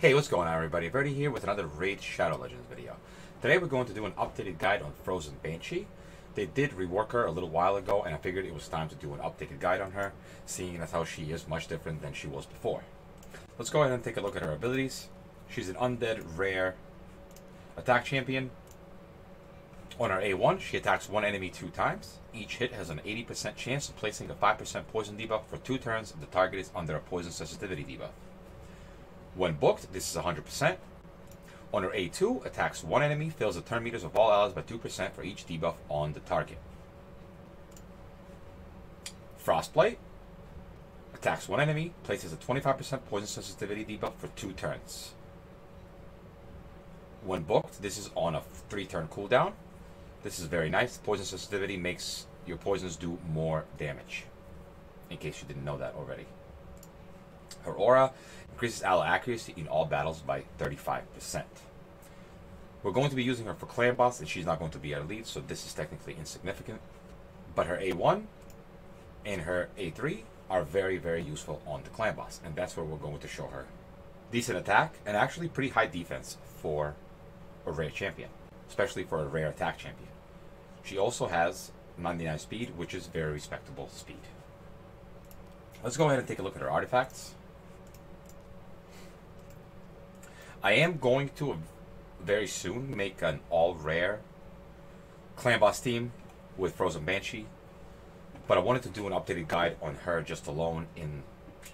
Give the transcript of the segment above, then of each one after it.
Hey, what's going on, everybody? Verdi here with another Raid Shadow Legends video. Today we're going to do an updated guide on Frozen Banshee. They did rework her a little while ago, and I figured it was time to do an updated guide on her, seeing as how she is much different than she was before. Let's go ahead and take a look at her abilities. She's an undead rare attack champion. On her A1, she attacks one enemy 2 times. Each hit has an 80% chance of placing a 5% poison debuff for 2 turns if the target is under a poison sensitivity debuff. When booked, this is 100%. On her A2, attacks one enemy, fills the turn meters of all allies by 2% for each debuff on the target. Frostblight attacks one enemy, places a 25% poison sensitivity debuff for 2 turns. When booked, this is on a 3-turn cooldown. This is very nice. Poison sensitivity makes your poisons do more damage, in case you didn't know that already. Her aura increases ally accuracy in all battles by 35%. We're going to be using her for clan boss, and she's not going to be our lead, so this is technically insignificant. But her A1 and her A3 are very, very useful on the clan boss, and that's where we're going to show her. Decent attack, and actually pretty high defense for a rare champion, especially for a rare attack champion. She also has 99 speed, which is very respectable speed. Let's go ahead and take a look at her artifacts. I am going to very soon make an all-rare clan boss team with Frozen Banshee, but I wanted to do an updated guide on her just alone in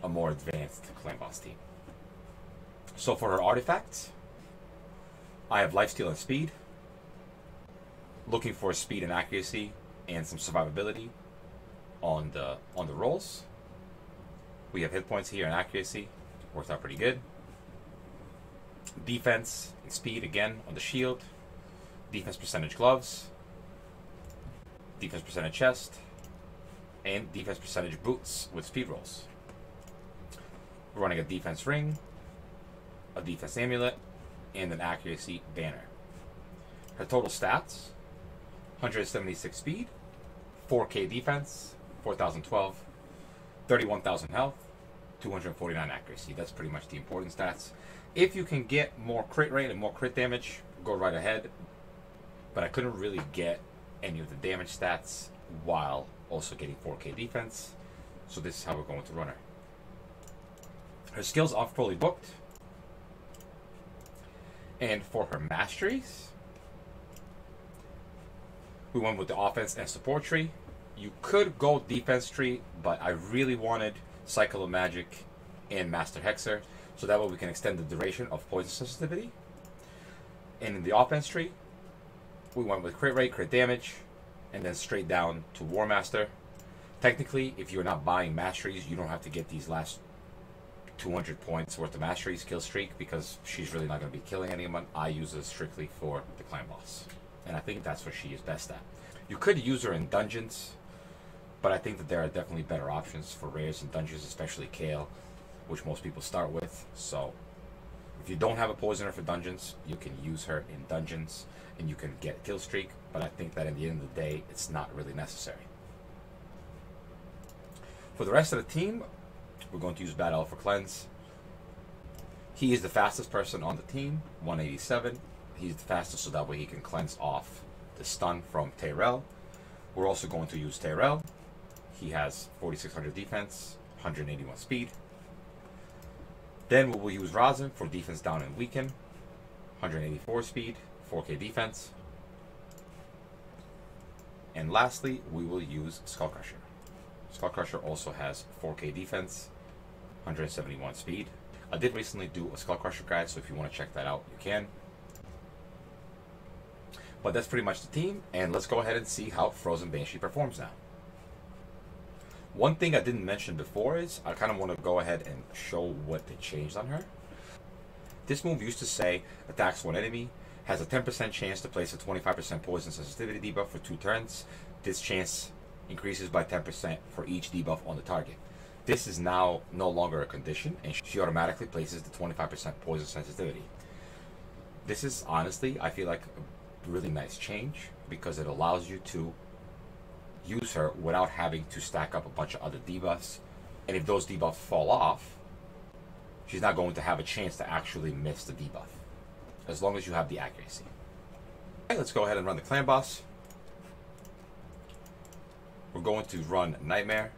a more advanced clan boss team. So for her artifacts, I have lifesteal and speed, looking for speed and accuracy and some survivability on the rolls. We have hit points here and accuracy, worked out pretty good. Defense and speed again on the shield, defense percentage gloves, defense percentage chest, and defense percentage boots with speed rolls. We're running a defense ring, a defense amulet, and an accuracy banner. Her total stats: 176 speed, 4k defense, 4012, 31,000 health, 249 accuracy. That's pretty much the important stats. If you can get more crit rate and more crit damage, go right ahead. But I couldn't really get any of the damage stats while also getting 4k defense. So this is how we're going to run her. Her skills are fully booked. And for her masteries, we went with the offense and support tree. You could go defense tree, but I really wanted Cycle of Magic and Master Hexer, so that way we can extend the duration of poison sensitivity. And in the offense tree, we went with crit rate, crit damage, and then straight down to War Master. Technically, if you're not buying masteries, you don't have to get these last 200 points worth of masteries kill streak, because she's really not going to be killing anyone. I use her strictly for the clan boss, and I think that's what she is best at. You could use her in dungeons, but I think that there are definitely better options for rares in dungeons, especially Kale, which most people start with. So if you don't have a poisoner for dungeons, you can use her in dungeons and you can get a kill streak, but I think that in the end of the day, it's not really necessary. For the rest of the team, we're going to use Bad Elf for Cleanse. He is the fastest person on the team, 187. He's the fastest, so that way he can cleanse off the stun from Tyrell. We're also going to use Tyrell. He has 4600 defense, 181 speed. Then we will use Razin for defense down and weaken, 184 speed, 4k defense. And lastly, we will use Skullcrusher. Skullcrusher also has 4k defense, 171 speed. I did recently do a Skullcrusher guide, so if you want to check that out, you can. But that's pretty much the team, and let's go ahead and see how Frozen Banshee performs now. One thing I didn't mention before is I kind of want to go ahead and show what they changed on her. This move used to say attacks one enemy, has a 10% chance to place a 25% poison sensitivity debuff for 2 turns. This chance increases by 10% for each debuff on the target. This is now no longer a condition, and she automatically places the 25% poison sensitivity. This is honestly, I feel like, a really nice change, because it allows you to use her without having to stack up a bunch of other debuffs. And if those debuffs fall off, she's not going to have a chance to actually miss the debuff, as long as you have the accuracy. Okay, let's go ahead and run the clan boss. We're going to run Nightmare.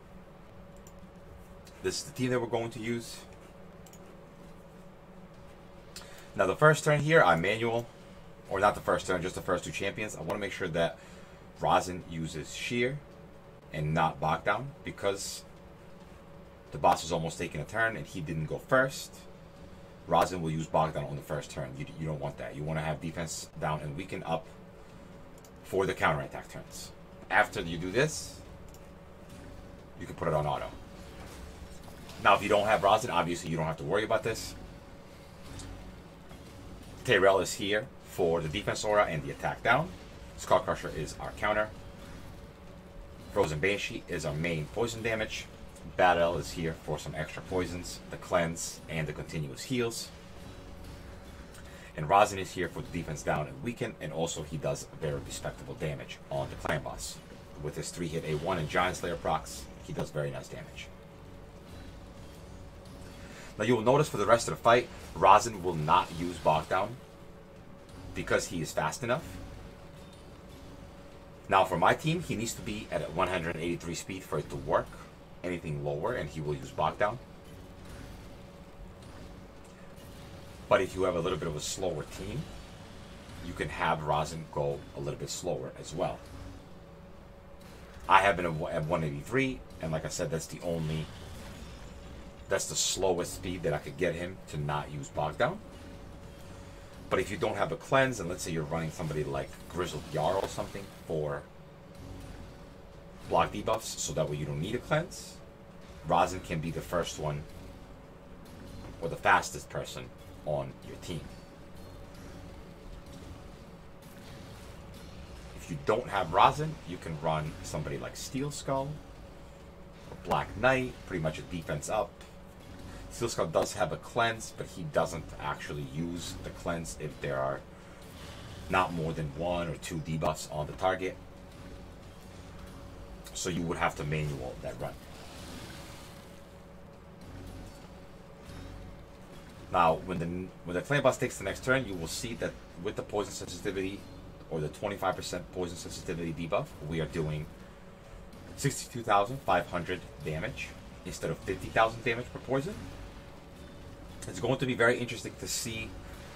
This is the team that we're going to use. Now the first turn here, I'm manual. Or not the first turn, just the first two champions. I want to make sure that Rosin uses Sheer and not Bogdan, because the boss is almost taking a turn and he didn't go first. Rosin will use Bogdan on the first turn. You don't want that. You want to have defense down and weaken up for the counterattack turns. After you do this, you can put it on auto. Now, if you don't have Rosin, obviously you don't have to worry about this. Tyrell is here for the defense aura and the attack down. Skullcrusher is our counter. Frozen Banshee is our main poison damage. Battle is here for some extra poisons, the cleanse, and the continuous heals. And Rosin is here for the defense down and weaken, and also he does very respectable damage on the clan boss. With his 3-hit A1 and Giant Slayer procs, he does very nice damage. Now you will notice for the rest of the fight, Rosin will not use Bogdan because he is fast enough. Now for my team, he needs to be at 183 speed for it to work. Anything lower and he will use Bogdan. But if you have a little bit of a slower team, you can have Rosin go a little bit slower as well. I have been at 183, and like I said, that's the slowest speed that I could get him to not use Bogdan. But if you don't have a cleanse, and let's say you're running somebody like Grizzled Jarl or something for block debuffs, so that way you don't need a cleanse, Rosin can be the first one or the fastest person on your team. If you don't have Rosin, you can run somebody like Steel Skull or Black Knight, pretty much a defense up. Steel Skull does have a cleanse, but he doesn't actually use the cleanse if there are not more than 1 or 2 debuffs on the target. So you would have to manual that run. Now, when the clan boss takes the next turn, you will see that with the poison sensitivity, or the 25% poison sensitivity debuff, we are doing 62,500 damage instead of 50,000 damage per poison. It's going to be very interesting to see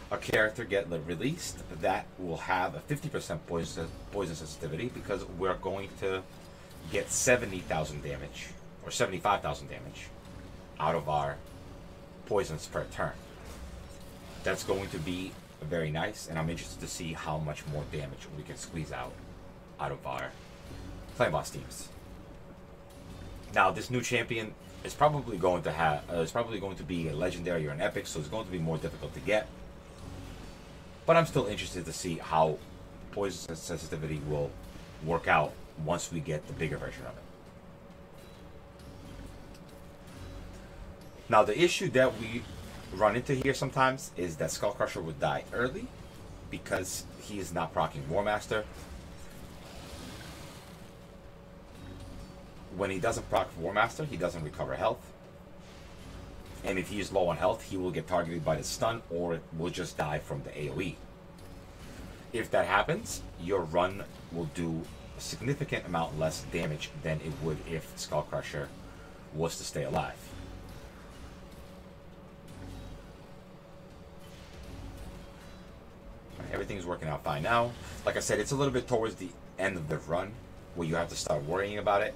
a character get released that will have a 50% poison sensitivity, because we're going to get 70,000 damage or 75,000 damage out of our poisons per turn. That's going to be very nice, and I'm interested to see how much more damage we can squeeze out of our clan boss teams. Now, this new champion is probably going to be a legendary or an epic, so it's going to be more difficult to get. But I'm still interested to see how poison sensitivity will work out once we get the bigger version of it. Now, the issue that we run into here sometimes is that Skullcrusher would die early because he is not proccing War Master. When he doesn't proc War Master, he doesn't recover health. And if he is low on health, he will get targeted by the stun, or will just die from the AoE. If that happens, your run will do a significant amount less damage than it would if Skullcrusher was to stay alive. Everything's working out fine now. Like I said, it's a little bit towards the end of the run where you have to start worrying about it.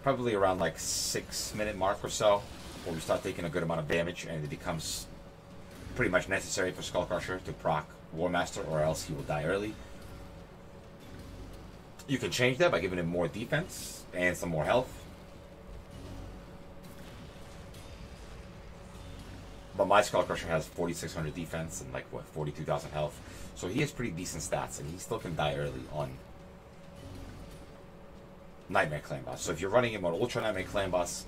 Probably around like 6-minute mark or so, where we start taking a good amount of damage, and it becomes pretty much necessary for Skullcrusher to proc War Master, or else he will die early. You can change that by giving him more defense and some more health. But my Skullcrusher has 4,600 defense and like, what, 42,000 health. So he has pretty decent stats, and he still can die early on Nightmare Clan Boss. So if you're running him on Ultra Nightmare Clan Boss,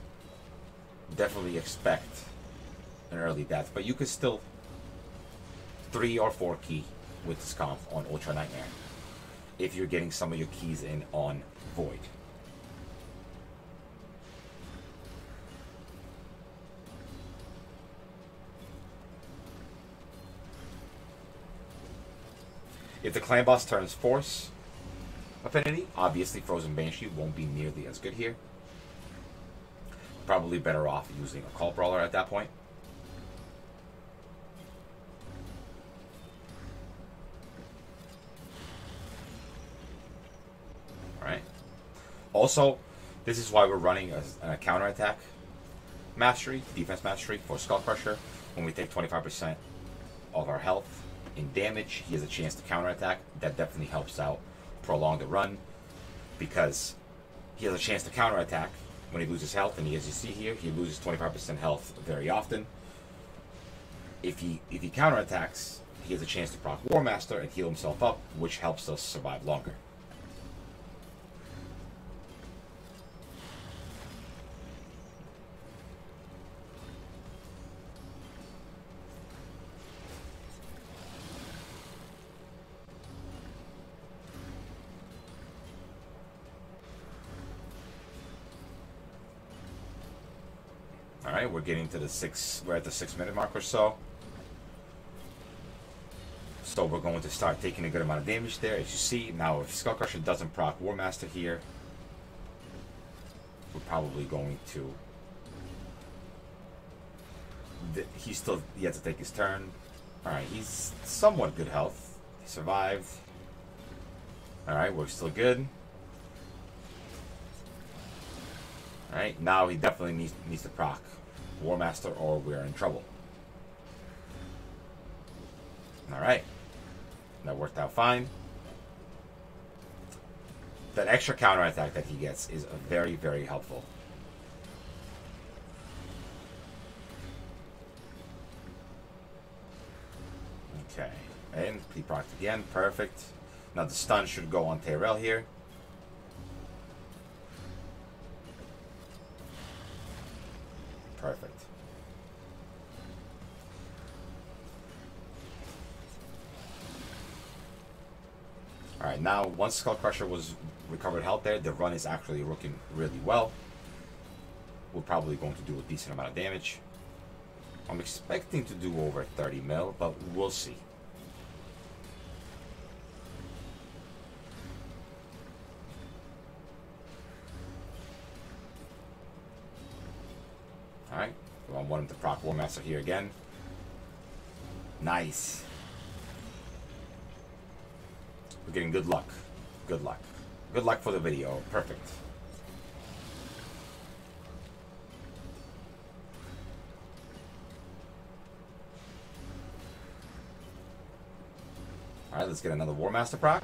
definitely expect an early death. But you could still 3 or 4 key with this comp on Ultra Nightmare if you're getting some of your keys in on Void. If the clan boss turns force affinity, obviously Frozen Banshee won't be nearly as good here. Probably better off using a Cult Brawler at that point. Alright. Also, this is why we're running a counterattack mastery, defense mastery for Skull Crusher. When we take 25% of our health in damage, he has a chance to counterattack. That definitely helps out prolong the run, because he has a chance to counterattack when he loses health, and as you see here, he loses 25% health very often. If he counterattacks, he has a chance to proc War Master and heal himself up, which helps us survive longer. Alright, we're getting to we're at the 6-minute mark or so. So we're going to start taking a good amount of damage there. As you see, now if Skull Crusher doesn't proc War Master here, we're probably going to... He has to take his turn. Alright, he's somewhat good health. He survived. Alright, we're still good. Alright, now he definitely needs to proc War Master or we're in trouble. Alright. That worked out fine. That extra counterattack that he gets is very, very helpful. Okay. And he procced again. Perfect. Now the stun should go on Tyrell here. Perfect. Alright, now once Skull Crusher was recovered health there, the run is actually working really well. We're probably going to do a decent amount of damage. I'm expecting to do over 30 mil, but we'll see. Alright, I want him to proc War Master here again. Nice. We're getting good luck. Good luck. Good luck for the video. Perfect. Alright, let's get another War Master proc.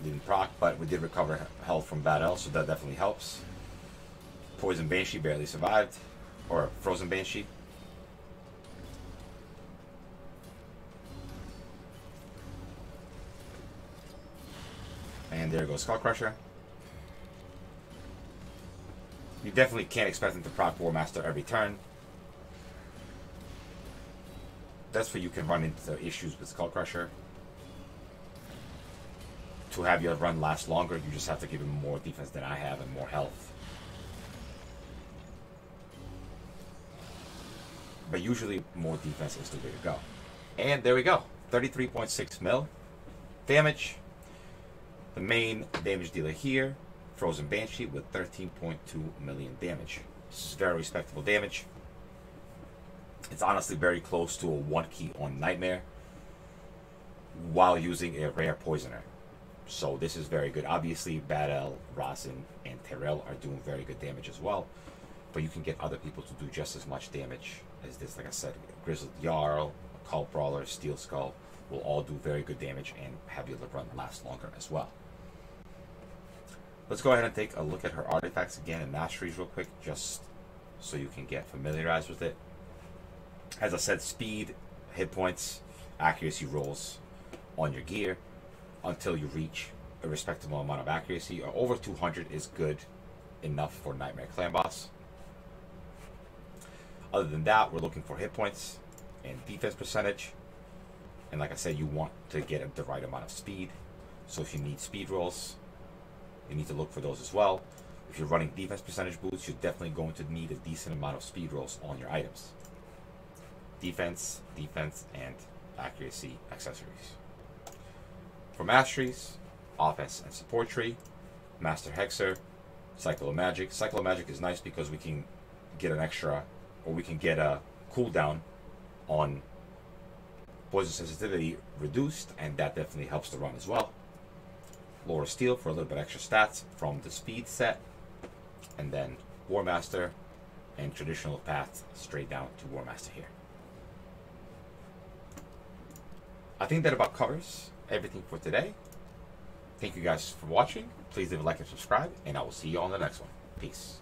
Didn't proc, but we did recover health from Bad L, so that definitely helps. Poison Banshee barely survived. Or Frozen Banshee. And there goes Skull Crusher. You definitely can't expect him to proc War Master every turn. That's where you can run into issues with Skull Crusher. To have your run last longer, you just have to give him more defense than I have and more health. But usually more defense is the way to go. And there we go. 33.6 mil damage. The main damage dealer here, Frozen Banshee, with 13.2 million damage. This is very respectable damage. It's honestly very close to a 1-key on Nightmare while using a rare poisoner. So this is very good. Obviously, Bad L, Rosin, and Tyrell are doing very good damage as well. But you can get other people to do just as much damage as this. Like I said, Grizzled Jarl, Cult Brawler, Steel Skull will all do very good damage and have your run last longer as well. Let's go ahead and take a look at her artifacts again and masteries real quick, just so you can get familiarized with it. As I said, speed, hit points, accuracy rolls on your gear until you reach a respectable amount of accuracy. Over 200 is good enough for Nightmare Clan Boss. Other than that, we're looking for hit points and defense percentage. And like I said, you want to get the right amount of speed. So if you need speed rolls, you need to look for those as well. If you're running defense percentage boots, you're definitely going to need a decent amount of speed rolls on your items. Defense, and accuracy accessories. For masteries, offense and support tree, Master Hexer, Cycle of Magic. Cycle of Magic is nice because we can get an extra, or we can get a cooldown on poison sensitivity reduced, and that definitely helps the run as well. Lore of Steel for a little bit extra stats from the speed set, and then War Master and traditional path straight down to War Master here. I think that about covers everything for today. Thank you guys for watching. Please leave a like and subscribe, and I will see you on the next one. Peace.